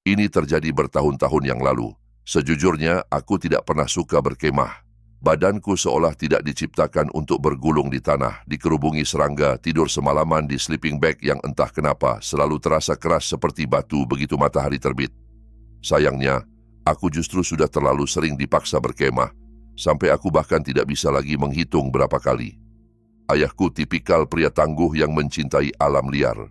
Ini terjadi bertahun-tahun yang lalu. Sejujurnya, aku tidak pernah suka berkemah. Badanku seolah tidak diciptakan untuk bergulung di tanah, dikerubungi serangga, tidur semalaman di sleeping bag yang entah kenapa selalu terasa keras seperti batu begitu matahari terbit. Sayangnya, aku justru sudah terlalu sering dipaksa berkemah, sampai aku bahkan tidak bisa lagi menghitung berapa kali. Ayahku tipikal pria tangguh yang mencintai alam liar.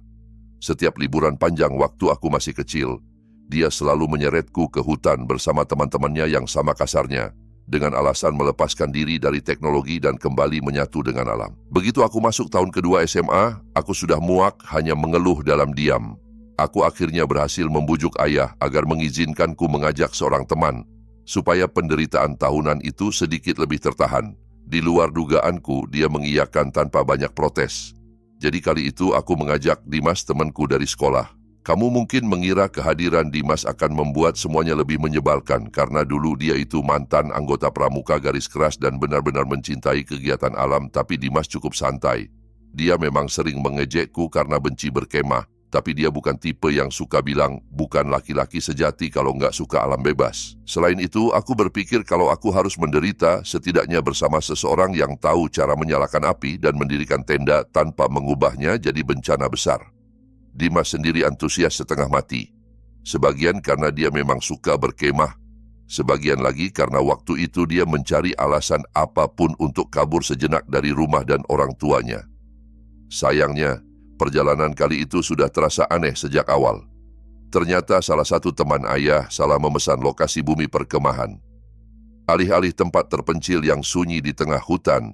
Setiap liburan panjang waktu aku masih kecil, dia selalu menyeretku ke hutan bersama teman-temannya yang sama kasarnya, dengan alasan melepaskan diri dari teknologi dan kembali menyatu dengan alam. Begitu aku masuk tahun kedua SMA, aku sudah muak hanya mengeluh dalam diam. Aku akhirnya berhasil membujuk ayah agar mengizinkanku mengajak seorang teman, supaya penderitaan tahunan itu sedikit lebih tertahan. Di luar dugaanku, dia mengiyakan tanpa banyak protes. Jadi kali itu aku mengajak Dimas, temanku dari sekolah. Kamu mungkin mengira kehadiran Dimas akan membuat semuanya lebih menyebalkan karena dulu dia itu mantan anggota pramuka garis keras dan benar-benar mencintai kegiatan alam, tapi Dimas cukup santai. Dia memang sering mengejekku karena benci berkemah, tapi dia bukan tipe yang suka bilang bukan laki-laki sejati kalau nggak suka alam bebas. Selain itu, aku berpikir kalau aku harus menderita, setidaknya bersama seseorang yang tahu cara menyalakan api dan mendirikan tenda tanpa mengubahnya jadi bencana besar. Dimas sendiri antusias setengah mati. Sebagian karena dia memang suka berkemah, sebagian lagi karena waktu itu dia mencari alasan apapun untuk kabur sejenak dari rumah dan orang tuanya. Sayangnya, perjalanan kali itu sudah terasa aneh sejak awal. Ternyata salah satu teman ayah salah memesan lokasi bumi perkemahan. Alih-alih tempat terpencil yang sunyi di tengah hutan,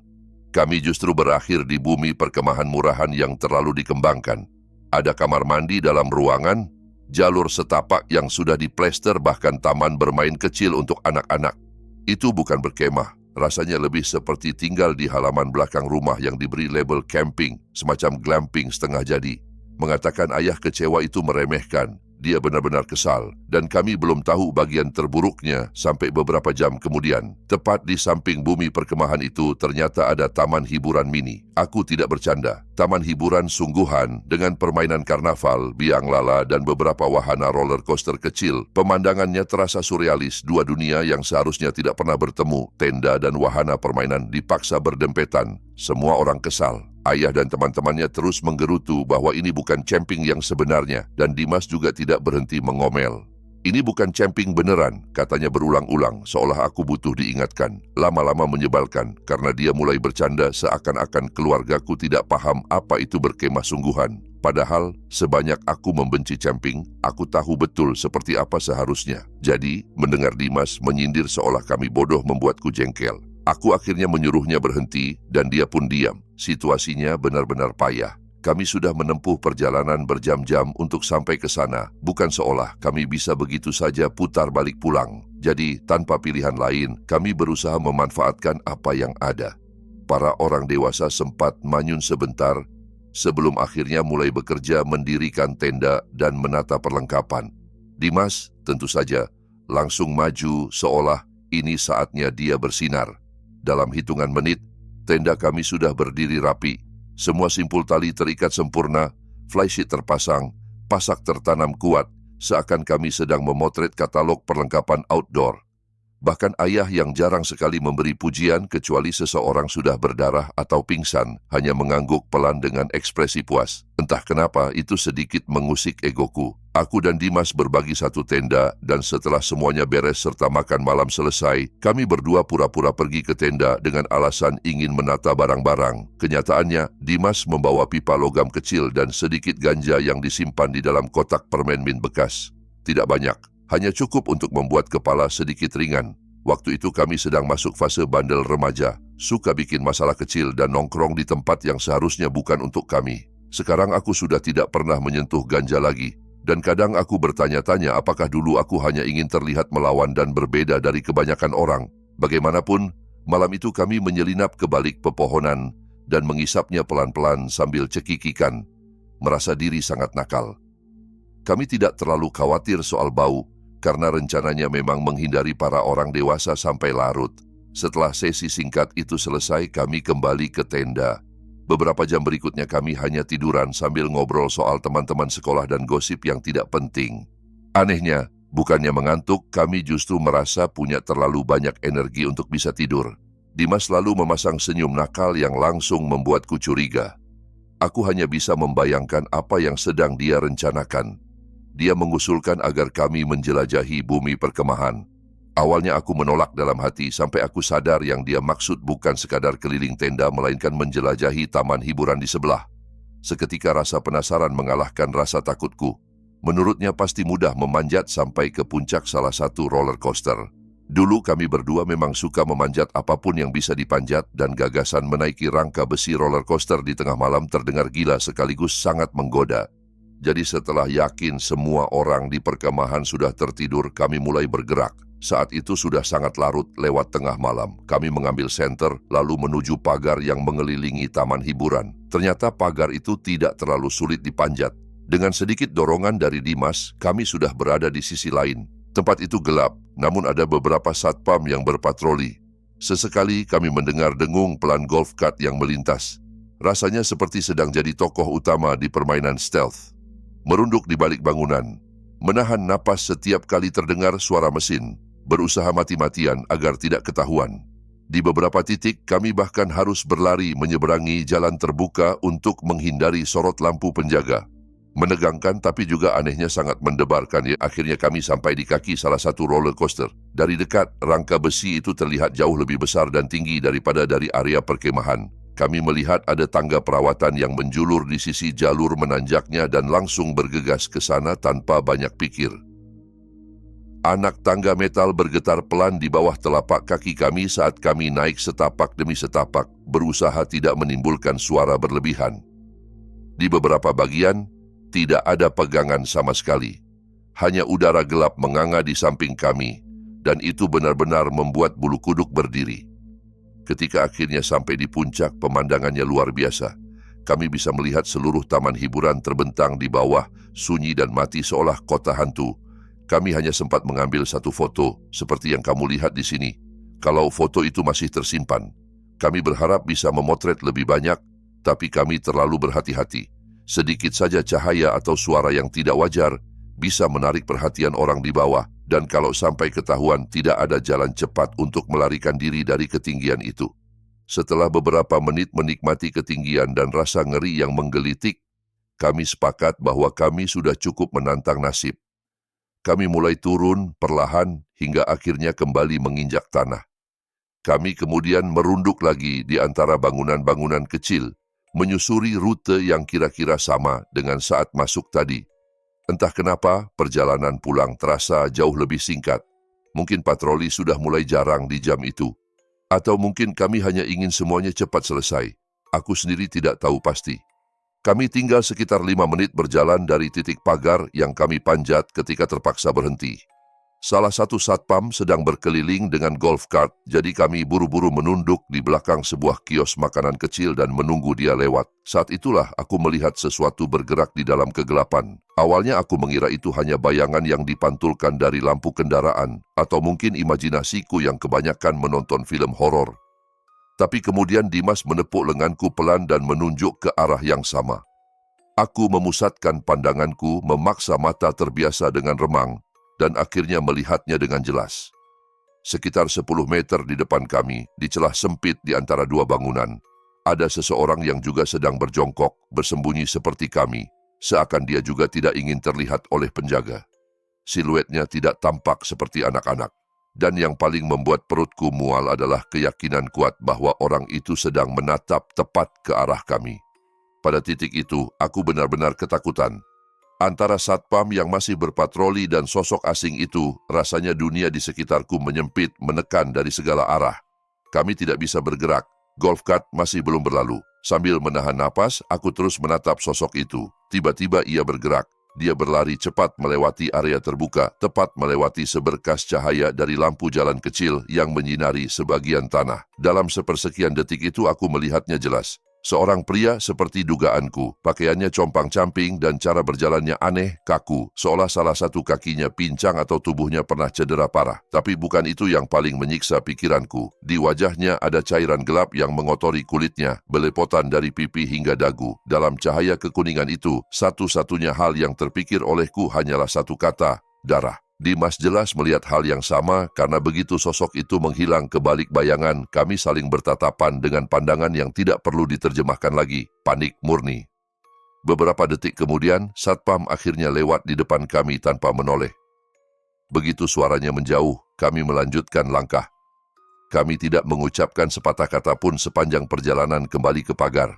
kami justru berakhir di bumi perkemahan murahan yang terlalu dikembangkan. Ada kamar mandi dalam ruangan, jalur setapak yang sudah diplester, bahkan taman bermain kecil untuk anak-anak. Itu bukan berkemah, rasanya lebih seperti tinggal di halaman belakang rumah yang diberi label camping, semacam glamping setengah jadi. Mengatakan ayah kecewa itu meremehkan. Dia benar-benar kesal, dan kami belum tahu bagian terburuknya sampai beberapa jam kemudian. Tepat di samping bumi perkemahan itu ternyata ada taman hiburan mini. Aku tidak bercanda. Taman hiburan sungguhan dengan permainan karnaval, biang lala, dan beberapa wahana roller coaster kecil. Pemandangannya terasa surrealis, dua dunia yang seharusnya tidak pernah bertemu. Tenda dan wahana permainan dipaksa berdempetan. Semua orang kesal. Ayah dan teman-temannya terus menggerutu bahwa ini bukan camping yang sebenarnya, dan Dimas juga tidak berhenti mengomel. Ini bukan camping beneran, katanya berulang-ulang, seolah aku butuh diingatkan. Lama-lama menyebalkan, karena dia mulai bercanda seakan-akan keluargaku tidak paham apa itu berkemah sungguhan. Padahal, sebanyak aku membenci camping, aku tahu betul seperti apa seharusnya. Jadi, mendengar Dimas menyindir seolah kami bodoh membuatku jengkel. Aku akhirnya menyuruhnya berhenti, dan dia pun diam. Situasinya benar-benar payah. Kami sudah menempuh perjalanan berjam-jam untuk sampai ke sana, bukan seolah kami bisa begitu saja putar balik pulang. Jadi, tanpa pilihan lain, kami berusaha memanfaatkan apa yang ada. Para orang dewasa sempat manyun sebentar, sebelum akhirnya mulai bekerja mendirikan tenda dan menata perlengkapan. Dimas, tentu saja, langsung maju seolah ini saatnya dia bersinar. Dalam hitungan menit, tenda kami sudah berdiri rapi. Semua simpul tali terikat sempurna, flysheet terpasang, pasak tertanam kuat, seakan kami sedang memotret katalog perlengkapan outdoor. Bahkan ayah yang jarang sekali memberi pujian kecuali seseorang sudah berdarah atau pingsan, hanya mengangguk pelan dengan ekspresi puas. Entah kenapa itu sedikit mengusik egoku. Aku dan Dimas berbagi satu tenda, dan setelah semuanya beres serta makan malam selesai, kami berdua pura-pura pergi ke tenda dengan alasan ingin menata barang-barang. Kenyataannya, Dimas membawa pipa logam kecil dan sedikit ganja yang disimpan di dalam kotak permen min bekas. Tidak banyak, hanya cukup untuk membuat kepala sedikit ringan. Waktu itu kami sedang masuk fase bandel remaja, suka bikin masalah kecil dan nongkrong di tempat yang seharusnya bukan untuk kami. Sekarang aku sudah tidak pernah menyentuh ganja lagi. Dan kadang aku bertanya-tanya apakah dulu aku hanya ingin terlihat melawan dan berbeda dari kebanyakan orang. Bagaimanapun, malam itu kami menyelinap ke balik pepohonan dan mengisapnya pelan-pelan sambil cekikikan, merasa diri sangat nakal. Kami tidak terlalu khawatir soal bau, karena rencananya memang menghindari para orang dewasa sampai larut. Setelah sesi singkat itu selesai, kami kembali ke tenda. Beberapa jam berikutnya kami hanya tiduran sambil ngobrol soal teman-teman sekolah dan gosip yang tidak penting. Anehnya, bukannya mengantuk, kami justru merasa punya terlalu banyak energi untuk bisa tidur. Dimas lalu memasang senyum nakal yang langsung membuatku curiga. Aku hanya bisa membayangkan apa yang sedang dia rencanakan. Dia mengusulkan agar kami menjelajahi bumi perkemahan. Awalnya aku menolak dalam hati sampai aku sadar yang dia maksud bukan sekadar keliling tenda melainkan menjelajahi taman hiburan di sebelah. Seketika rasa penasaran mengalahkan rasa takutku. Menurutnya pasti mudah memanjat sampai ke puncak salah satu roller coaster. Dulu kami berdua memang suka memanjat apapun yang bisa dipanjat dan gagasan menaiki rangka besi roller coaster di tengah malam terdengar gila sekaligus sangat menggoda. Jadi setelah yakin semua orang di perkemahan sudah tertidur, kami mulai bergerak. Saat itu sudah sangat larut lewat tengah malam. Kami mengambil senter lalu menuju pagar yang mengelilingi taman hiburan. Ternyata pagar itu tidak terlalu sulit dipanjat. Dengan sedikit dorongan dari Dimas, kami sudah berada di sisi lain. Tempat itu gelap, namun ada beberapa satpam yang berpatroli. Sesekali kami mendengar dengung pelan golf cart yang melintas. Rasanya seperti sedang jadi tokoh utama di permainan stealth. Merunduk di balik bangunan, menahan napas setiap kali terdengar suara mesin, berusaha mati-matian agar tidak ketahuan. Di beberapa titik kami bahkan harus berlari menyeberangi jalan terbuka untuk menghindari sorot lampu penjaga. Menegangkan tapi juga anehnya sangat mendebarkan ya. Akhirnya kami sampai di kaki salah satu roller coaster. Dari dekat, rangka besi itu terlihat jauh lebih besar dan tinggi daripada dari area perkemahan. Kami melihat ada tangga perawatan yang menjulur di sisi jalur menanjaknya dan langsung bergegas ke sana tanpa banyak pikir. Anak tangga metal bergetar pelan di bawah telapak kaki kami saat kami naik setapak demi setapak, berusaha tidak menimbulkan suara berlebihan. Di beberapa bagian, tidak ada pegangan sama sekali. Hanya udara gelap menganga di samping kami, dan itu benar-benar membuat bulu kuduk berdiri. Ketika akhirnya sampai di puncak, pemandangannya luar biasa. Kami bisa melihat seluruh taman hiburan terbentang di bawah, sunyi dan mati seolah kota hantu. Kami hanya sempat mengambil satu foto, seperti yang kamu lihat di sini. Kalau foto itu masih tersimpan, kami berharap bisa memotret lebih banyak, tapi kami terlalu berhati-hati. Sedikit saja cahaya atau suara yang tidak wajar bisa menarik perhatian orang di bawah, dan kalau sampai ketahuan tidak ada jalan cepat untuk melarikan diri dari ketinggian itu. Setelah beberapa menit menikmati ketinggian dan rasa ngeri yang menggelitik, kami sepakat bahwa kami sudah cukup menantang nasib. Kami mulai turun perlahan hingga akhirnya kembali menginjak tanah. Kami kemudian merunduk lagi di antara bangunan-bangunan kecil, menyusuri rute yang kira-kira sama dengan saat masuk tadi. Entah kenapa, perjalanan pulang terasa jauh lebih singkat. Mungkin patroli sudah mulai jarang di jam itu. Atau mungkin kami hanya ingin semuanya cepat selesai. Aku sendiri tidak tahu pasti. Kami tinggal sekitar 5 menit berjalan dari titik pagar yang kami panjat ketika terpaksa berhenti. Salah satu satpam sedang berkeliling dengan golf cart, jadi kami buru-buru menunduk di belakang sebuah kios makanan kecil dan menunggu dia lewat. Saat itulah aku melihat sesuatu bergerak di dalam kegelapan. Awalnya aku mengira itu hanya bayangan yang dipantulkan dari lampu kendaraan, atau mungkin imajinasiku yang kebanyakan menonton film horor. Tapi kemudian Dimas menepuk lenganku pelan dan menunjuk ke arah yang sama. Aku memusatkan pandanganku, memaksa mata terbiasa dengan remang, dan akhirnya melihatnya dengan jelas. Sekitar 10 meter di depan kami, di celah sempit di antara dua bangunan, ada seseorang yang juga sedang berjongkok, bersembunyi seperti kami, seakan dia juga tidak ingin terlihat oleh penjaga. Siluetnya tidak tampak seperti anak-anak. Dan yang paling membuat perutku mual adalah keyakinan kuat bahwa orang itu sedang menatap tepat ke arah kami. Pada titik itu, aku benar-benar ketakutan. Antara satpam yang masih berpatroli dan sosok asing itu, rasanya dunia di sekitarku menyempit, menekan dari segala arah. Kami tidak bisa bergerak. Golf cart masih belum berlalu. Sambil menahan napas, aku terus menatap sosok itu. Tiba-tiba ia bergerak. Dia berlari cepat melewati area terbuka, tepat melewati seberkas cahaya dari lampu jalan kecil yang menyinari sebagian tanah. Dalam sepersekian detik itu aku melihatnya jelas. Seorang pria seperti dugaanku, pakaiannya compang-camping dan cara berjalannya aneh, kaku, seolah salah satu kakinya pincang atau tubuhnya pernah cedera parah. Tapi bukan itu yang paling menyiksa pikiranku. Di wajahnya ada cairan gelap yang mengotori kulitnya, belepotan dari pipi hingga dagu. Dalam cahaya kekuningan itu, satu-satunya hal yang terpikir olehku hanyalah satu kata, Darah. Dimas jelas melihat hal yang sama karena begitu sosok itu menghilang ke balik bayangan, kami saling bertatapan dengan pandangan yang tidak perlu diterjemahkan lagi. Panik murni. Beberapa detik kemudian, Satpam akhirnya lewat di depan kami tanpa menoleh. Begitu suaranya menjauh, kami melanjutkan langkah. Kami tidak mengucapkan sepatah kata pun sepanjang perjalanan kembali ke pagar.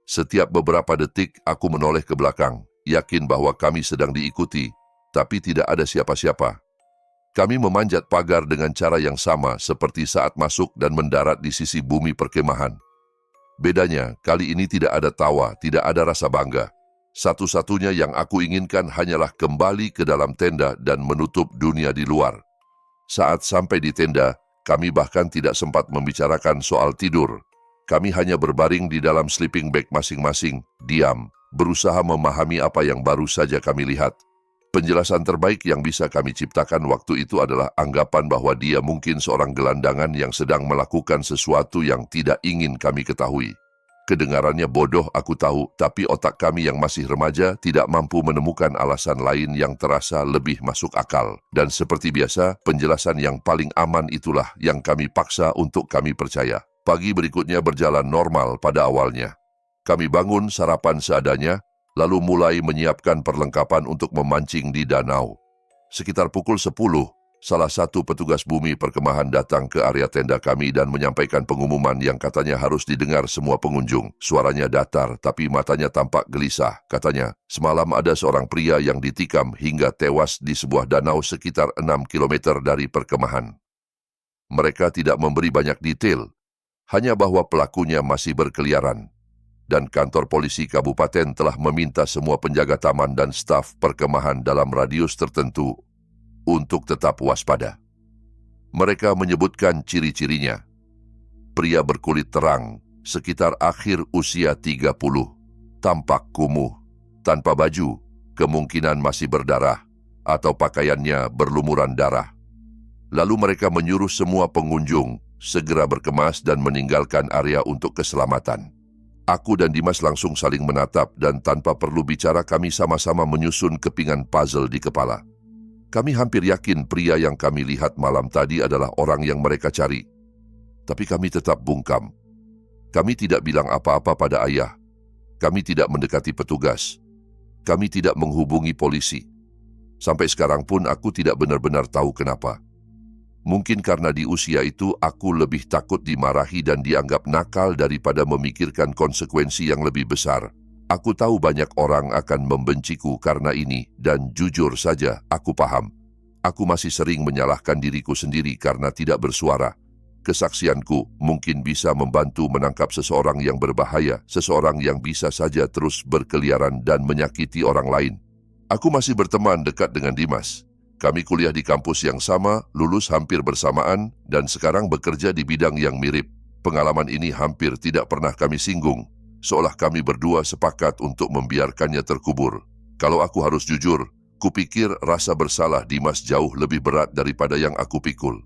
Setiap beberapa detik, aku menoleh ke belakang, yakin bahwa kami sedang diikuti, tapi tidak ada siapa-siapa. Kami memanjat pagar dengan cara yang sama seperti saat masuk dan mendarat di sisi bumi perkemahan. Bedanya, kali ini tidak ada tawa, tidak ada rasa bangga. Satu-satunya yang aku inginkan hanyalah kembali ke dalam tenda dan menutup dunia di luar. Saat sampai di tenda, kami bahkan tidak sempat membicarakan soal tidur. Kami hanya berbaring di dalam sleeping bag masing-masing, diam, berusaha memahami apa yang baru saja kami lihat. Penjelasan terbaik yang bisa kami ciptakan waktu itu adalah anggapan bahwa dia mungkin seorang gelandangan yang sedang melakukan sesuatu yang tidak ingin kami ketahui. Kedengarannya bodoh, aku tahu, tapi otak kami yang masih remaja tidak mampu menemukan alasan lain yang terasa lebih masuk akal. Dan seperti biasa, penjelasan yang paling aman itulah yang kami paksa untuk kami percaya. Pagi berikutnya berjalan normal pada awalnya. Kami bangun sarapan seadanya, lalu mulai menyiapkan perlengkapan untuk memancing di danau. Sekitar pukul 10, salah satu petugas bumi perkemahan datang ke area tenda kami dan menyampaikan pengumuman yang katanya harus didengar semua pengunjung. Suaranya datar tapi matanya tampak gelisah. Katanya, semalam ada seorang pria yang ditikam hingga tewas di sebuah danau sekitar 6 km dari perkemahan. Mereka tidak memberi banyak detail, hanya bahwa pelakunya masih berkeliaran. Dan kantor polisi kabupaten telah meminta semua penjaga taman dan staf perkemahan dalam radius tertentu untuk tetap waspada. Mereka menyebutkan ciri-cirinya. Pria berkulit terang, sekitar akhir usia 30, tampak kumuh, tanpa baju, kemungkinan masih berdarah, atau pakaiannya berlumuran darah. Lalu mereka menyuruh semua pengunjung segera berkemas dan meninggalkan area untuk keselamatan. Aku dan Dimas langsung saling menatap dan tanpa perlu bicara kami sama-sama menyusun kepingan puzzle di kepala. Kami hampir yakin pria yang kami lihat malam tadi adalah orang yang mereka cari. Tapi kami tetap bungkam. Kami tidak bilang apa-apa pada ayah. Kami tidak mendekati petugas. Kami tidak menghubungi polisi. Sampai sekarang pun aku tidak benar-benar tahu kenapa. Mungkin karena di usia itu aku lebih takut dimarahi dan dianggap nakal daripada memikirkan konsekuensi yang lebih besar. Aku tahu banyak orang akan membenciku karena ini, dan jujur saja, aku paham. Aku masih sering menyalahkan diriku sendiri karena tidak bersuara. Kesaksianku mungkin bisa membantu menangkap seseorang yang berbahaya, seseorang yang bisa saja terus berkeliaran dan menyakiti orang lain. Aku masih berteman dekat dengan Dimas. Kami kuliah di kampus yang sama, lulus hampir bersamaan, dan sekarang bekerja di bidang yang mirip. Pengalaman ini hampir tidak pernah kami singgung. Seolah kami berdua sepakat untuk membiarkannya terkubur. Kalau aku harus jujur, kupikir rasa bersalah Dimas jauh lebih berat daripada yang aku pikul.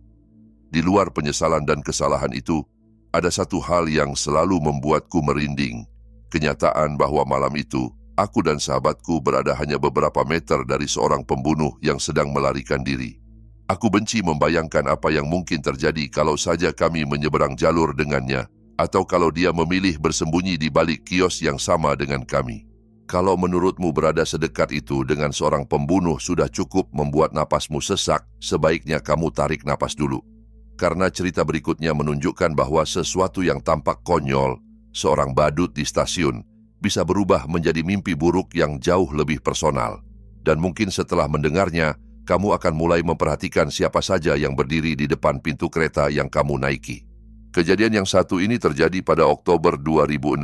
Di luar penyesalan dan kesalahan itu, ada satu hal yang selalu membuatku merinding. Kenyataan bahwa malam itu, aku dan sahabatku berada hanya beberapa meter dari seorang pembunuh yang sedang melarikan diri. Aku benci membayangkan apa yang mungkin terjadi kalau saja kami menyeberang jalur dengannya, atau kalau dia memilih bersembunyi di balik kios yang sama dengan kami. Kalau menurutmu berada sedekat itu dengan seorang pembunuh sudah cukup membuat napasmu sesak, sebaiknya kamu tarik napas dulu. Karena cerita berikutnya menunjukkan bahwa sesuatu yang tampak konyol, seorang badut di stasiun, bisa berubah menjadi mimpi buruk yang jauh lebih personal. Dan mungkin setelah mendengarnya, kamu akan mulai memperhatikan siapa saja yang berdiri di depan pintu kereta yang kamu naiki. Kejadian yang satu ini terjadi pada Oktober 2016,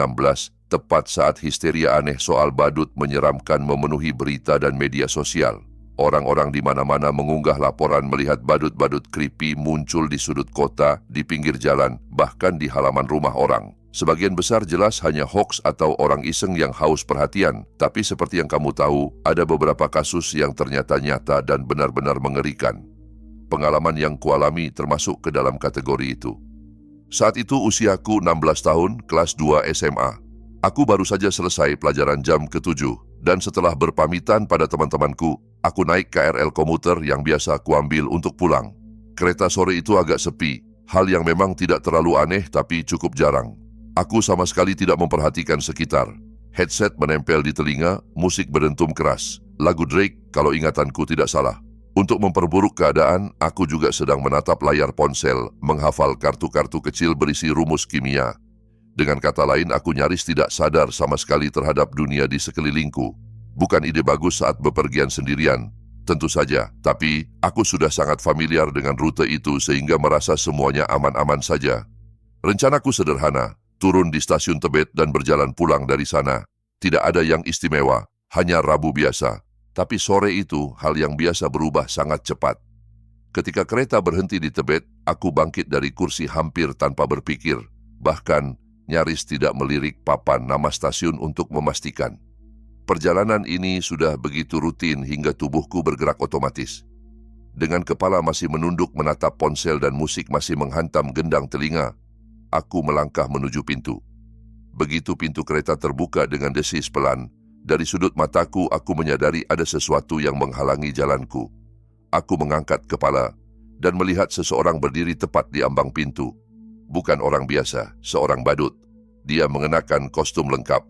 tepat saat histeria aneh soal badut menyeramkan memenuhi berita dan media sosial. Orang-orang di mana-mana mengunggah laporan melihat badut-badut creepy muncul di sudut kota, di pinggir jalan, bahkan di halaman rumah orang. Sebagian besar jelas hanya hoaks atau orang iseng yang haus perhatian, tapi seperti yang kamu tahu, ada beberapa kasus yang ternyata nyata dan benar-benar mengerikan. Pengalaman yang kualami termasuk ke dalam kategori itu. Saat itu usiaku 16 tahun, kelas 2 SMA. Aku baru saja selesai pelajaran jam ke-7, dan setelah berpamitan pada teman-temanku, Aku naik KRL komuter yang biasa kuambil untuk pulang. Kereta sore itu agak sepi, hal yang memang tidak terlalu aneh tapi cukup jarang. Aku sama sekali tidak memperhatikan sekitar. Headset menempel di telinga, musik berdentum keras. Lagu Drake kalau ingatanku tidak salah. Untuk memperburuk keadaan, aku juga sedang menatap layar ponsel, menghafal kartu-kartu kecil berisi rumus kimia. Dengan kata lain, aku nyaris tidak sadar sama sekali terhadap dunia di sekelilingku. Bukan ide bagus saat bepergian sendirian, tentu saja, tapi aku sudah sangat familiar dengan rute itu sehingga merasa semuanya aman-aman saja. Rencanaku sederhana, turun di stasiun Tebet dan berjalan pulang dari sana. Tidak ada yang istimewa, hanya Rabu biasa. Tapi sore itu, hal yang biasa berubah sangat cepat. Ketika kereta berhenti di Tebet, aku bangkit dari kursi hampir tanpa berpikir. Bahkan, nyaris tidak melirik papan nama stasiun untuk memastikan. Perjalanan ini sudah begitu rutin hingga tubuhku bergerak otomatis. Dengan kepala masih menunduk menatap ponsel dan musik masih menghantam gendang telinga, aku melangkah menuju pintu. Begitu pintu kereta terbuka dengan desis pelan, dari sudut mataku aku menyadari ada sesuatu yang menghalangi jalanku. Aku mengangkat kepala dan melihat seseorang berdiri tepat di ambang pintu. Bukan orang biasa, seorang badut. Dia mengenakan kostum lengkap,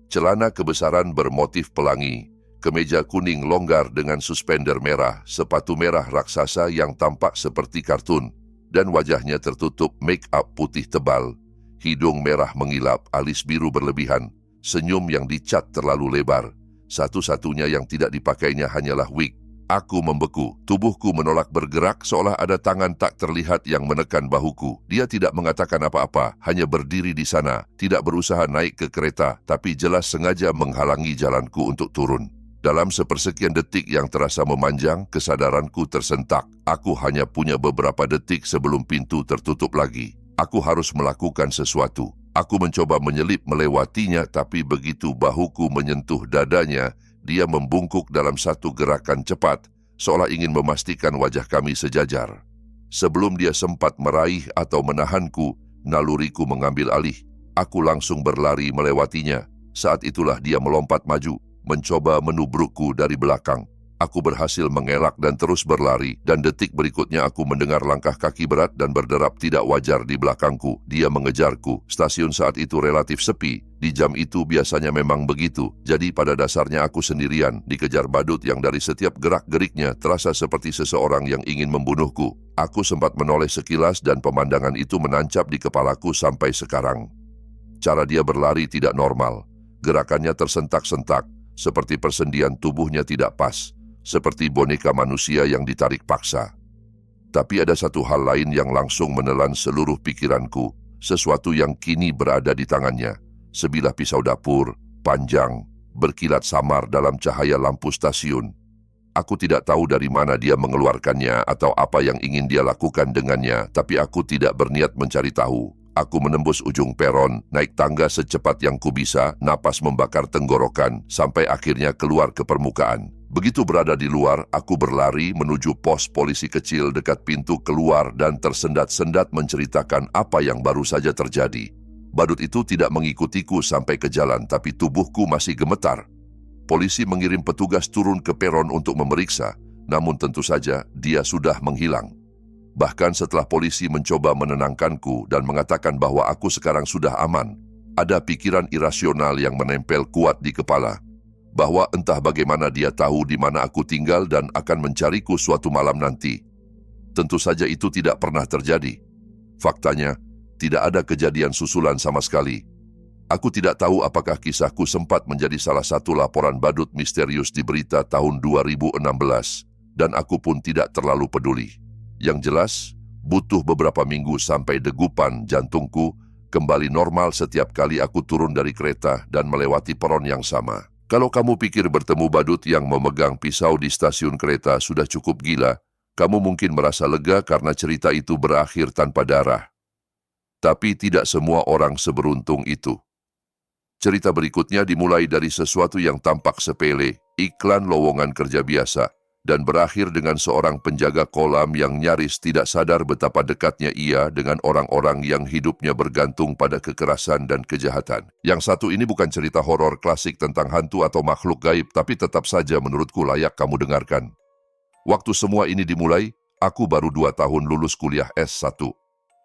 celana kebesaran bermotif pelangi, kemeja kuning longgar dengan suspender merah, sepatu merah raksasa yang tampak seperti kartun, dan wajahnya tertutup make-up putih tebal. Hidung merah mengilap, alis biru berlebihan, senyum yang dicat terlalu lebar. Satu-satunya yang tidak dipakainya hanyalah wig. Aku membeku, tubuhku menolak bergerak seolah ada tangan tak terlihat yang menekan bahuku. Dia tidak mengatakan apa-apa, hanya berdiri di sana, tidak berusaha naik ke kereta, tapi jelas sengaja menghalangi jalanku untuk turun. Dalam sepersekian detik yang terasa memanjang, kesadaranku tersentak. Aku hanya punya beberapa detik sebelum pintu tertutup lagi. Aku harus melakukan sesuatu. Aku mencoba menyelip melewatinya, tapi begitu bahuku menyentuh dadanya, dia membungkuk dalam satu gerakan cepat, seolah ingin memastikan wajah kami sejajar. Sebelum dia sempat meraih atau menahanku, naluriku mengambil alih. Aku langsung berlari melewatinya. Saat itulah dia melompat maju, mencoba menubrukku dari belakang. Aku berhasil mengelak dan terus berlari, dan detik berikutnya aku mendengar langkah kaki berat dan berderap tidak wajar di belakangku. Dia mengejarku. Stasiun saat itu relatif sepi. Di jam itu biasanya memang begitu. Jadi pada dasarnya aku sendirian, dikejar badut yang dari setiap gerak-geriknya terasa seperti seseorang yang ingin membunuhku. Aku sempat menoleh sekilas dan pemandangan itu menancap di kepalaku sampai sekarang. Cara dia berlari tidak normal. Gerakannya tersentak-sentak, seperti persendian tubuhnya tidak pas. Seperti boneka manusia yang ditarik paksa. Tapi ada satu hal lain yang langsung menelan seluruh pikiranku, sesuatu yang kini berada di tangannya. Sebilah pisau dapur, panjang, berkilat samar dalam cahaya lampu stasiun. Aku tidak tahu dari mana dia mengeluarkannya atau apa yang ingin dia lakukan dengannya, tapi aku tidak berniat mencari tahu. Aku menembus ujung peron, naik tangga secepat yang kubisa, napas membakar tenggorokan, sampai akhirnya keluar ke permukaan. Begitu berada di luar, aku berlari menuju pos polisi kecil dekat pintu keluar dan tersendat-sendat menceritakan apa yang baru saja terjadi. Badut itu tidak mengikutiku sampai ke jalan, tapi tubuhku masih gemetar. Polisi mengirim petugas turun ke peron untuk memeriksa, namun tentu saja dia sudah menghilang. Bahkan setelah polisi mencoba menenangkanku dan mengatakan bahwa aku sekarang sudah aman, ada pikiran irasional yang menempel kuat di kepala. Bahwa entah bagaimana dia tahu di mana aku tinggal dan akan mencariku suatu malam nanti. Tentu saja itu tidak pernah terjadi. Faktanya, tidak ada kejadian susulan sama sekali. Aku tidak tahu apakah kisahku sempat menjadi salah satu laporan badut misterius di berita tahun 2016, dan aku pun tidak terlalu peduli. Yang jelas, butuh beberapa minggu sampai degupan jantungku kembali normal setiap kali aku turun dari kereta dan melewati peron yang sama. Kalau kamu pikir bertemu badut yang memegang pisau di stasiun kereta sudah cukup gila, kamu mungkin merasa lega karena cerita itu berakhir tanpa darah. Tapi tidak semua orang seberuntung itu. Cerita berikutnya dimulai dari sesuatu yang tampak sepele, iklan lowongan kerja biasa. dan berakhir dengan seorang penjaga kolam yang nyaris tidak sadar betapa dekatnya ia dengan orang-orang yang hidupnya bergantung pada kekerasan dan kejahatan. Yang satu ini bukan cerita horor klasik tentang hantu atau makhluk gaib, tapi tetap saja menurutku layak kamu dengarkan. Waktu semua ini dimulai, aku baru 2 tahun lulus kuliah S1.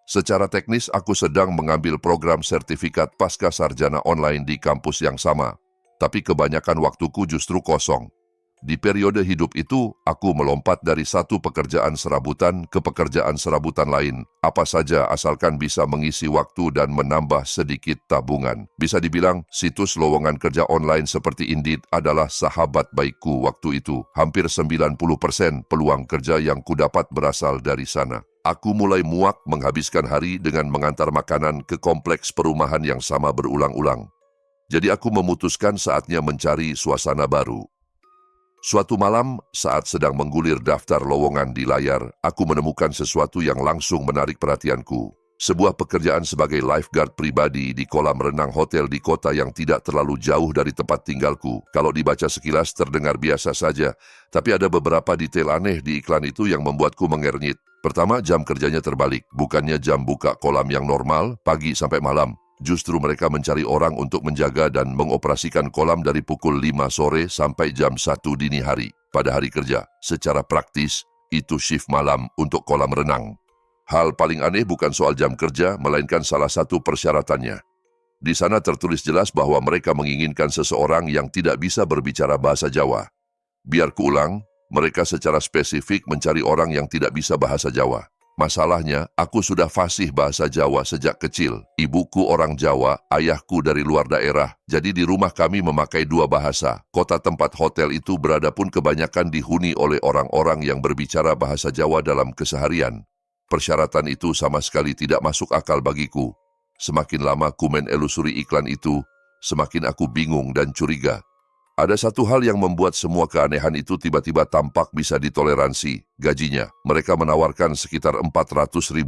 Secara teknis, aku sedang mengambil program sertifikat pasca sarjana online di kampus yang sama, tapi kebanyakan waktuku justru kosong. Di periode hidup itu, aku melompat dari satu pekerjaan serabutan ke pekerjaan serabutan lain, apa saja asalkan bisa mengisi waktu dan menambah sedikit tabungan. Bisa dibilang, situs lowongan kerja online seperti Indeed adalah sahabat baikku waktu itu. Hampir 90% peluang kerja yang kudapat berasal dari sana. Aku mulai muak menghabiskan hari dengan mengantar makanan ke kompleks perumahan yang sama berulang-ulang. Jadi aku memutuskan saatnya mencari suasana baru. Suatu malam, saat sedang menggulir daftar lowongan di layar, aku menemukan sesuatu yang langsung menarik perhatianku. Sebuah pekerjaan sebagai lifeguard pribadi di kolam renang hotel di kota yang tidak terlalu jauh dari tempat tinggalku. Kalau dibaca sekilas terdengar biasa saja, tapi ada beberapa detail aneh di iklan itu yang membuatku mengernyit. Pertama, jam kerjanya terbalik. Bukannya jam buka kolam yang normal, pagi sampai malam. Justru mereka mencari orang untuk menjaga dan mengoperasikan kolam dari pukul 5 sore sampai jam 1 dini hari pada hari kerja. Secara praktis, itu shift malam untuk kolam renang. Hal paling aneh bukan soal jam kerja, melainkan salah satu persyaratannya. Di sana tertulis jelas bahwa mereka menginginkan seseorang yang tidak bisa berbicara bahasa Jawa. Biar kuulang, mereka secara spesifik mencari orang yang tidak bisa bahasa Jawa. Masalahnya, aku sudah fasih bahasa Jawa sejak kecil. Ibuku orang Jawa, ayahku dari luar daerah. Jadi di rumah kami memakai 2 bahasa. Kota tempat hotel itu berada pun kebanyakan dihuni oleh orang-orang yang berbicara bahasa Jawa dalam keseharian. Persyaratan itu sama sekali tidak masuk akal bagiku. Semakin lama ku menelusuri iklan itu, semakin aku bingung dan curiga. Ada satu hal yang membuat semua keanehan itu tiba-tiba tampak bisa ditoleransi, gajinya. Mereka menawarkan sekitar Rp400.000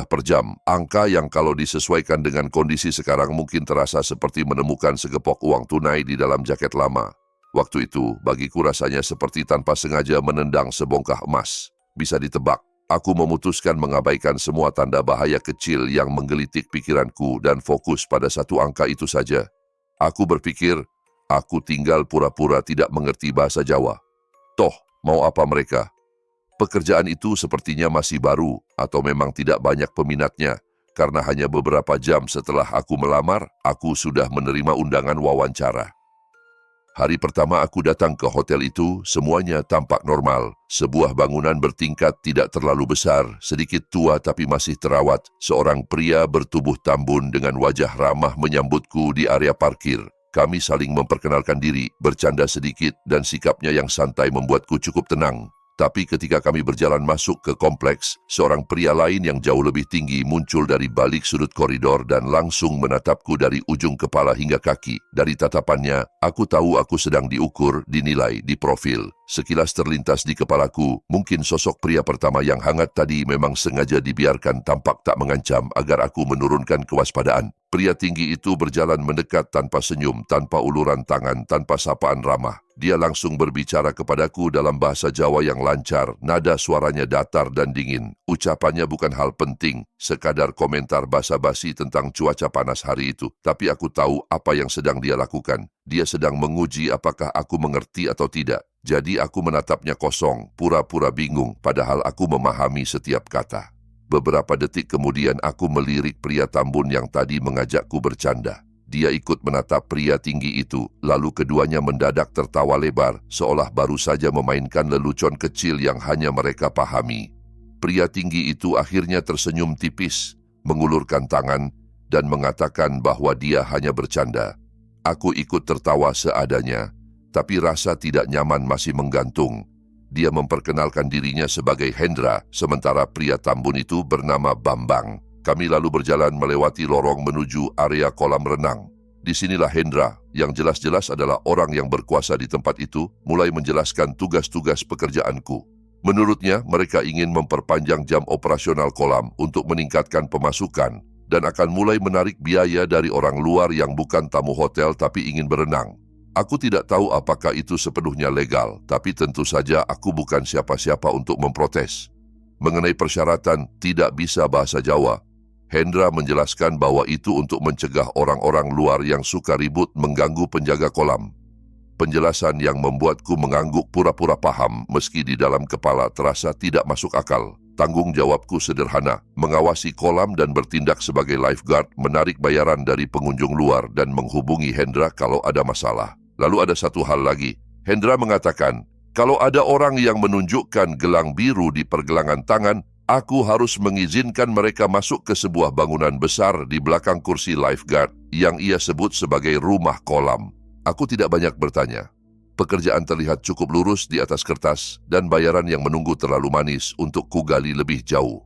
per jam, angka yang kalau disesuaikan dengan kondisi sekarang mungkin terasa seperti menemukan segepok uang tunai di dalam jaket lama. Waktu itu, bagiku rasanya seperti tanpa sengaja menendang sebongkah emas. Bisa ditebak, aku memutuskan mengabaikan semua tanda bahaya kecil yang menggelitik pikiranku dan fokus pada satu angka itu saja. Aku berpikir, aku tinggal pura-pura tidak mengerti bahasa Jawa. Toh, mau apa mereka? Pekerjaan itu sepertinya masih baru atau memang tidak banyak peminatnya, karena hanya beberapa jam setelah aku melamar, aku sudah menerima undangan wawancara. Hari pertama aku datang ke hotel itu, semuanya tampak normal. Sebuah bangunan bertingkat tidak terlalu besar, sedikit tua tapi masih terawat. Seorang pria bertubuh tambun dengan wajah ramah menyambutku di area parkir. Kami saling memperkenalkan diri, bercanda sedikit, dan sikapnya yang santai membuatku cukup tenang. Tapi ketika kami berjalan masuk ke kompleks, seorang pria lain yang jauh lebih tinggi muncul dari balik sudut koridor dan langsung menatapku dari ujung kepala hingga kaki. Dari tatapannya, aku tahu aku sedang diukur, dinilai, diprofil. Sekilas terlintas di kepalaku, mungkin sosok pria pertama yang hangat tadi memang sengaja dibiarkan tampak tak mengancam agar aku menurunkan kewaspadaan. Pria tinggi itu berjalan mendekat tanpa senyum, tanpa uluran tangan, tanpa sapaan ramah. Dia langsung berbicara kepadaku dalam bahasa Jawa yang lancar, nada suaranya datar dan dingin. Ucapannya bukan hal penting, sekadar komentar basa-basi tentang cuaca panas hari itu. Tapi aku tahu apa yang sedang dia lakukan. Dia sedang menguji apakah aku mengerti atau tidak. Jadi aku menatapnya kosong, pura-pura bingung, padahal aku memahami setiap kata. Beberapa detik kemudian aku melirik pria tambun yang tadi mengajakku bercanda. Dia ikut menatap pria tinggi itu, lalu keduanya mendadak tertawa lebar, seolah baru saja memainkan lelucon kecil yang hanya mereka pahami. Pria tinggi itu akhirnya tersenyum tipis, mengulurkan tangan, dan mengatakan bahwa dia hanya bercanda. Aku ikut tertawa seadanya, tapi rasa tidak nyaman masih menggantung. Dia memperkenalkan dirinya sebagai Hendra, sementara pria tambun itu bernama Bambang. Kami lalu berjalan melewati lorong menuju area kolam renang. Disinilah Hendra, yang jelas-jelas adalah orang yang berkuasa di tempat itu, mulai menjelaskan tugas-tugas pekerjaanku. Menurutnya, mereka ingin memperpanjang jam operasional kolam untuk meningkatkan pemasukan dan akan mulai menarik biaya dari orang luar yang bukan tamu hotel tapi ingin berenang. Aku tidak tahu apakah itu sepenuhnya legal, tapi tentu saja aku bukan siapa-siapa untuk memprotes. Mengenai persyaratan tidak bisa bahasa Jawa, Hendra menjelaskan bahwa itu untuk mencegah orang-orang luar yang suka ribut mengganggu penjaga kolam. Penjelasan yang membuatku mengangguk pura-pura paham meski di dalam kepala terasa tidak masuk akal. Tanggung jawabku sederhana, mengawasi kolam dan bertindak sebagai lifeguard, menarik bayaran dari pengunjung luar dan menghubungi Hendra kalau ada masalah. Lalu ada satu hal lagi. Hendra mengatakan, kalau ada orang yang menunjukkan gelang biru di pergelangan tangan, aku harus mengizinkan mereka masuk ke sebuah bangunan besar di belakang kursi lifeguard yang ia sebut sebagai rumah kolam. Aku tidak banyak bertanya. Pekerjaan terlihat cukup lurus di atas kertas dan bayaran yang menunggu terlalu manis untuk kugali lebih jauh.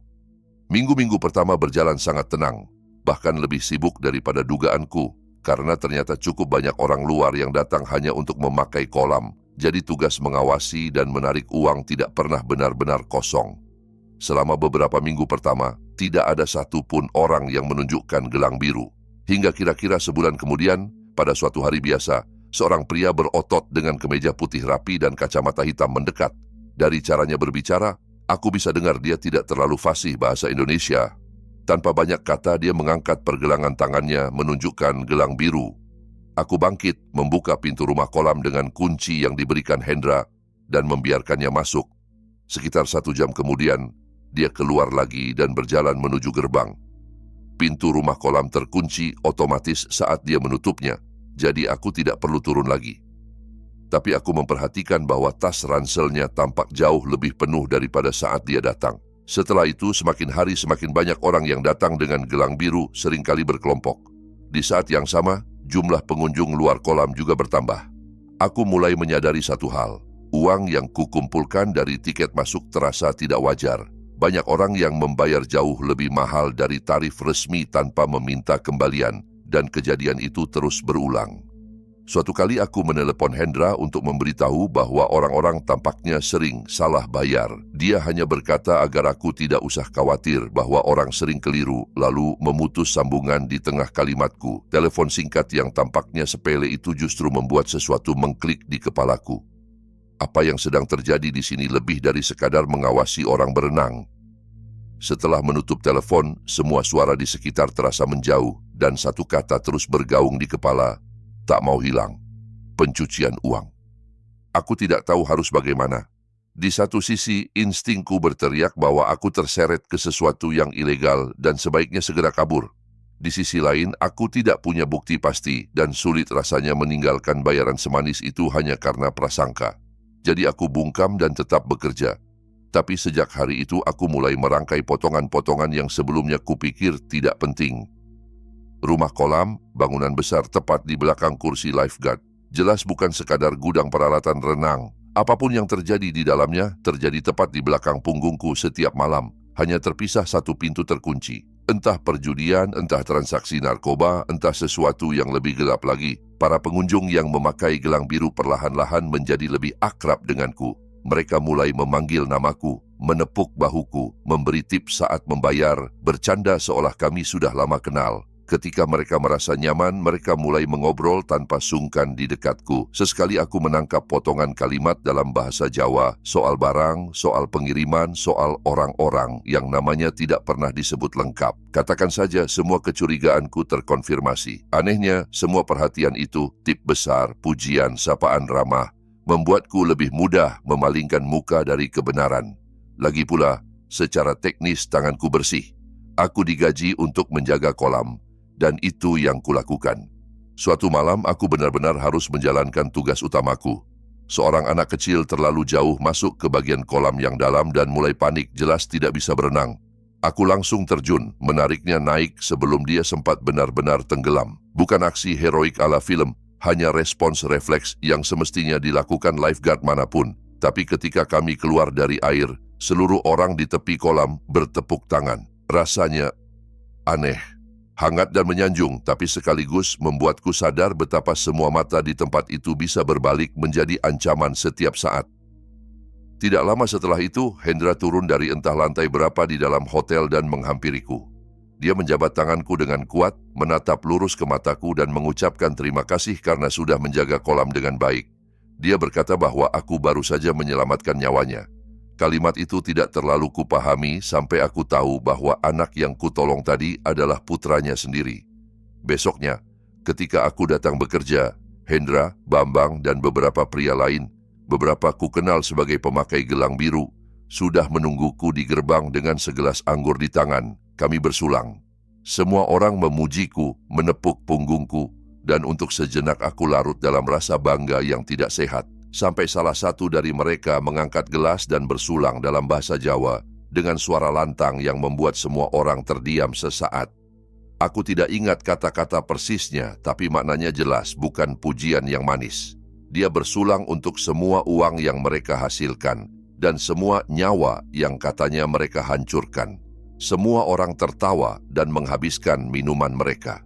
Minggu-minggu pertama berjalan sangat tenang, bahkan lebih sibuk daripada dugaanku, karena ternyata cukup banyak orang luar yang datang hanya untuk memakai kolam, jadi tugas mengawasi dan menarik uang tidak pernah benar-benar kosong. Selama beberapa minggu pertama, tidak ada satupun orang yang menunjukkan gelang biru. Hingga kira-kira sebulan kemudian, pada suatu hari biasa, seorang pria berotot dengan kemeja putih rapi dan kacamata hitam mendekat. Dari caranya berbicara, aku bisa dengar dia tidak terlalu fasih bahasa Indonesia. Tanpa banyak kata, dia mengangkat pergelangan tangannya menunjukkan gelang biru. Aku bangkit, membuka pintu rumah kolam dengan kunci yang diberikan Hendra dan membiarkannya masuk. Sekitar 1 jam kemudian, dia keluar lagi dan berjalan menuju gerbang. Pintu rumah kolam terkunci otomatis saat dia menutupnya. Jadi aku tidak perlu turun lagi. Tapi aku memperhatikan bahwa tas ranselnya tampak jauh lebih penuh daripada saat dia datang. Setelah itu semakin hari semakin banyak orang yang datang dengan gelang biru, seringkali berkelompok. Di saat yang sama, jumlah pengunjung luar kolam juga bertambah. Aku mulai menyadari satu hal. Uang yang kukumpulkan dari tiket masuk terasa tidak wajar. Banyak orang yang membayar jauh lebih mahal dari tarif resmi tanpa meminta kembalian. Dan kejadian itu terus berulang. Suatu kali aku menelepon Hendra untuk memberitahu bahwa orang-orang tampaknya sering salah bayar. Dia hanya berkata agar aku tidak usah khawatir bahwa orang sering keliru, lalu memutus sambungan di tengah kalimatku. Telepon singkat yang tampaknya sepele itu justru membuat sesuatu mengklik di kepalaku. Apa yang sedang terjadi di sini lebih dari sekadar mengawasi orang berenang. Setelah menutup telepon, semua suara di sekitar terasa menjauh dan satu kata terus bergaung di kepala, tak mau hilang. Pencucian uang. Aku tidak tahu harus bagaimana. Di satu sisi, instingku berteriak bahwa aku terseret ke sesuatu yang ilegal dan sebaiknya segera kabur. Di sisi lain, aku tidak punya bukti pasti dan sulit rasanya meninggalkan bayaran semanis itu hanya karena prasangka. Jadi aku bungkam dan tetap bekerja. Tapi sejak hari itu aku mulai merangkai potongan-potongan yang sebelumnya kupikir tidak penting. Rumah kolam, bangunan besar tepat di belakang kursi lifeguard. Jelas bukan sekadar gudang peralatan renang. Apapun yang terjadi di dalamnya terjadi tepat di belakang punggungku setiap malam. Hanya terpisah satu pintu terkunci. Entah perjudian, entah transaksi narkoba, entah sesuatu yang lebih gelap lagi. Para pengunjung yang memakai gelang biru perlahan-lahan menjadi lebih akrab denganku. Mereka mulai memanggil namaku, menepuk bahuku, memberi tips saat membayar, bercanda seolah kami sudah lama kenal. Ketika mereka merasa nyaman, mereka mulai mengobrol tanpa sungkan di dekatku. Sesekali aku menangkap potongan kalimat dalam bahasa Jawa, soal barang, soal pengiriman, soal orang-orang yang namanya tidak pernah disebut lengkap. Katakan saja semua kecurigaanku terkonfirmasi. Anehnya, semua perhatian itu, tip besar, pujian, sapaan ramah, membuatku lebih mudah memalingkan muka dari kebenaran. Lagi pula, secara teknis tanganku bersih. Aku digaji untuk menjaga kolam, dan itu yang kulakukan. Suatu malam aku benar-benar harus menjalankan tugas utamaku. Seorang anak kecil terlalu jauh masuk ke bagian kolam yang dalam dan mulai panik, jelas tidak bisa berenang. Aku langsung terjun, menariknya naik sebelum dia sempat benar-benar tenggelam. Bukan aksi heroik ala film, hanya respons refleks yang semestinya dilakukan lifeguard manapun. Tapi ketika kami keluar dari air, seluruh orang di tepi kolam bertepuk tangan. Rasanya aneh, hangat dan menyanjung, tapi sekaligus membuatku sadar betapa semua mata di tempat itu bisa berbalik menjadi ancaman setiap saat. Tidak lama setelah itu, Hendra turun dari entah lantai berapa di dalam hotel dan menghampiriku. Dia menjabat tanganku dengan kuat, menatap lurus ke mataku dan mengucapkan terima kasih karena sudah menjaga kolam dengan baik. Dia berkata bahwa aku baru saja menyelamatkan nyawanya. Kalimat itu tidak terlalu kupahami sampai aku tahu bahwa anak yang kutolong tadi adalah putranya sendiri. Besoknya, ketika aku datang bekerja, Hendra, Bambang, dan beberapa pria lain, beberapa ku kenal sebagai pemakai gelang biru, sudah menungguku di gerbang dengan segelas anggur di tangan. Kami bersulang. Semua orang memujiku, menepuk punggungku, dan untuk sejenak aku larut dalam rasa bangga yang tidak sehat. Sampai salah satu dari mereka mengangkat gelas dan bersulang dalam bahasa Jawa dengan suara lantang yang membuat semua orang terdiam sesaat. Aku tidak ingat kata-kata persisnya, tapi maknanya jelas, bukan pujian yang manis. Dia bersulang untuk semua uang yang mereka hasilkan dan semua nyawa yang katanya mereka hancurkan. Semua orang tertawa dan menghabiskan minuman mereka.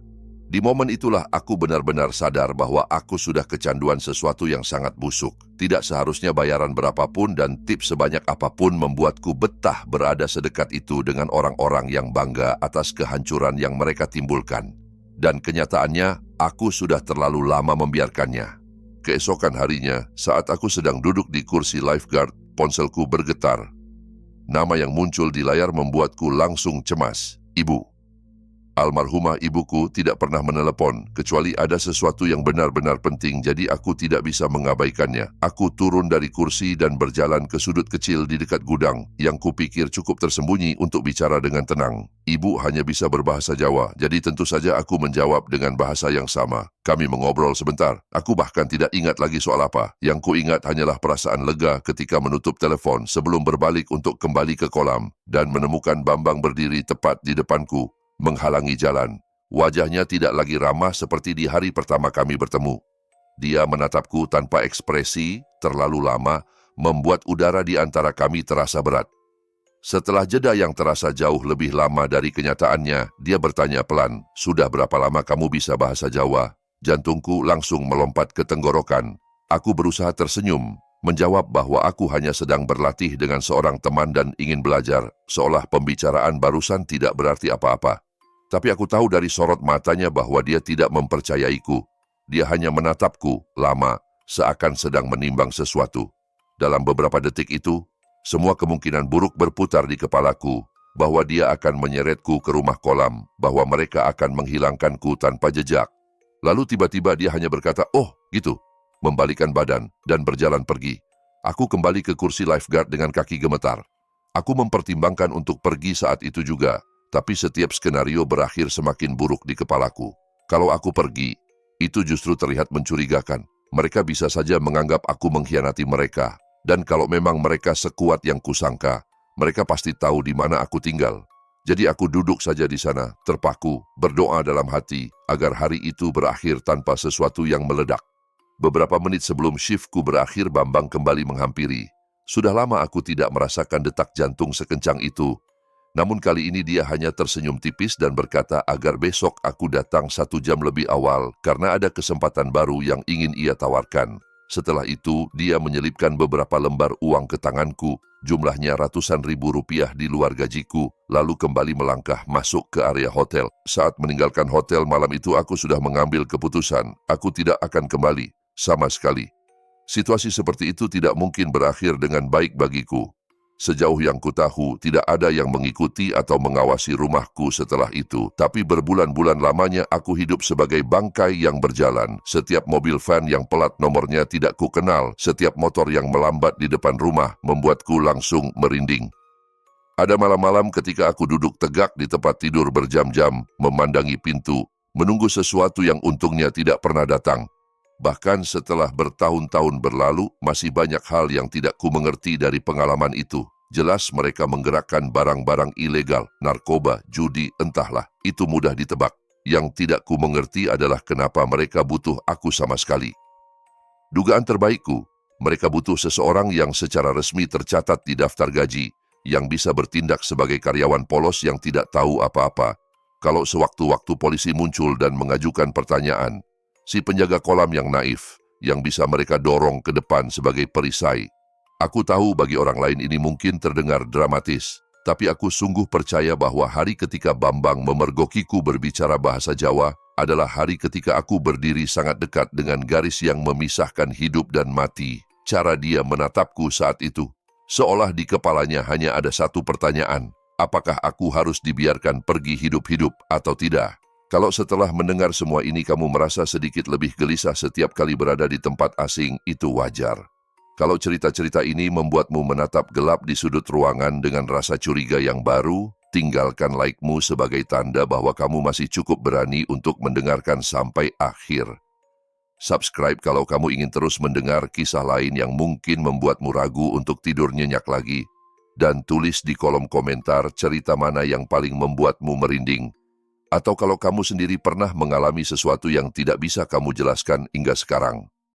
Di momen itulah aku benar-benar sadar bahwa aku sudah kecanduan sesuatu yang sangat busuk. Tidak seharusnya bayaran berapapun dan tips sebanyak apapun membuatku betah berada sedekat itu dengan orang-orang yang bangga atas kehancuran yang mereka timbulkan. Dan kenyataannya, aku sudah terlalu lama membiarkannya. Keesokan harinya, saat aku sedang duduk di kursi lifeguard, ponselku bergetar. Nama yang muncul di layar membuatku langsung cemas. Ibu. Almarhumah ibuku tidak pernah menelepon, kecuali ada sesuatu yang benar-benar penting, jadi aku tidak bisa mengabaikannya. Aku turun dari kursi dan berjalan ke sudut kecil di dekat gudang, yang kupikir cukup tersembunyi untuk bicara dengan tenang. Ibu hanya bisa berbahasa Jawa, jadi tentu saja aku menjawab dengan bahasa yang sama. Kami mengobrol sebentar, aku bahkan tidak ingat lagi soal apa. Yang kuingat hanyalah perasaan lega ketika menutup telepon sebelum berbalik untuk kembali ke kolam, dan menemukan Bambang berdiri tepat di depanku, menghalangi jalan. Wajahnya tidak lagi ramah seperti di hari pertama kami bertemu. Dia menatapku tanpa ekspresi, terlalu lama, membuat udara di antara kami terasa berat. Setelah jeda yang terasa jauh lebih lama dari kenyataannya, dia bertanya pelan, "Sudah berapa lama kamu bisa bahasa Jawa?" Jantungku langsung melompat ke tenggorokan. Aku berusaha tersenyum, menjawab bahwa aku hanya sedang berlatih dengan seorang teman dan ingin belajar, seolah pembicaraan barusan tidak berarti apa-apa. Tapi aku tahu dari sorot matanya bahwa dia tidak mempercayaiku. Dia hanya menatapku lama, seakan sedang menimbang sesuatu. Dalam beberapa detik itu, semua kemungkinan buruk berputar di kepalaku, bahwa dia akan menyeretku ke rumah kolam, bahwa mereka akan menghilangkanku tanpa jejak. Lalu tiba-tiba dia hanya berkata, "Oh, gitu," membalikkan badan dan berjalan pergi. Aku kembali ke kursi lifeguard dengan kaki gemetar. Aku mempertimbangkan untuk pergi saat itu juga. Tapi setiap skenario berakhir semakin buruk di kepalaku. Kalau aku pergi, itu justru terlihat mencurigakan. Mereka bisa saja menganggap aku mengkhianati mereka. Dan kalau memang mereka sekuat yang kusangka, mereka pasti tahu di mana aku tinggal. Jadi aku duduk saja di sana, terpaku, berdoa dalam hati, agar hari itu berakhir tanpa sesuatu yang meledak. Beberapa menit sebelum shiftku berakhir, Bambang kembali menghampiri. Sudah lama aku tidak merasakan detak jantung sekencang itu. Namun kali ini dia hanya tersenyum tipis dan berkata agar besok aku datang 1 jam lebih awal karena ada kesempatan baru yang ingin ia tawarkan. Setelah itu, dia menyelipkan beberapa lembar uang ke tanganku, jumlahnya ratusan ribu rupiah di luar gajiku, lalu kembali melangkah masuk ke area hotel. Saat meninggalkan hotel malam itu aku sudah mengambil keputusan, aku tidak akan kembali, sama sekali. Situasi seperti itu tidak mungkin berakhir dengan baik bagiku. Sejauh yang kutahu, tidak ada yang mengikuti atau mengawasi rumahku setelah itu. Tapi berbulan-bulan lamanya aku hidup sebagai bangkai yang berjalan. Setiap mobil van yang pelat nomornya tidak kukenal, setiap motor yang melambat di depan rumah membuatku langsung merinding. Ada malam-malam ketika aku duduk tegak di tempat tidur berjam-jam, memandangi pintu, menunggu sesuatu yang untungnya tidak pernah datang. Bahkan setelah bertahun-tahun berlalu, masih banyak hal yang tidak ku mengerti dari pengalaman itu. Jelas mereka menggerakkan barang-barang ilegal, narkoba, judi, entahlah. Itu mudah ditebak. Yang tidak ku mengerti adalah kenapa mereka butuh aku sama sekali. Dugaan terbaikku, mereka butuh seseorang yang secara resmi tercatat di daftar gaji, yang bisa bertindak sebagai karyawan polos yang tidak tahu apa-apa. Kalau sewaktu-waktu polisi muncul dan mengajukan pertanyaan, si penjaga kolam yang naif, yang bisa mereka dorong ke depan sebagai perisai. Aku tahu bagi orang lain ini mungkin terdengar dramatis, Tapi aku sungguh percaya bahwa hari ketika Bambang memergokiku berbicara bahasa Jawa adalah hari ketika aku berdiri sangat dekat dengan garis yang memisahkan hidup dan mati. Cara dia menatapku saat itu, seolah di kepalanya hanya ada satu pertanyaan, apakah aku harus dibiarkan pergi hidup-hidup atau tidak? Kalau setelah mendengar semua ini kamu merasa sedikit lebih gelisah setiap kali berada di tempat asing, itu wajar. Kalau cerita-cerita ini membuatmu menatap gelap di sudut ruangan dengan rasa curiga yang baru, tinggalkan like-mu sebagai tanda bahwa kamu masih cukup berani untuk mendengarkan sampai akhir. Subscribe kalau kamu ingin terus mendengar kisah lain yang mungkin membuatmu ragu untuk tidur nyenyak lagi. Dan tulis di kolom komentar cerita mana yang paling membuatmu merinding. Atau kalau kamu sendiri pernah mengalami sesuatu yang tidak bisa kamu jelaskan hingga sekarang.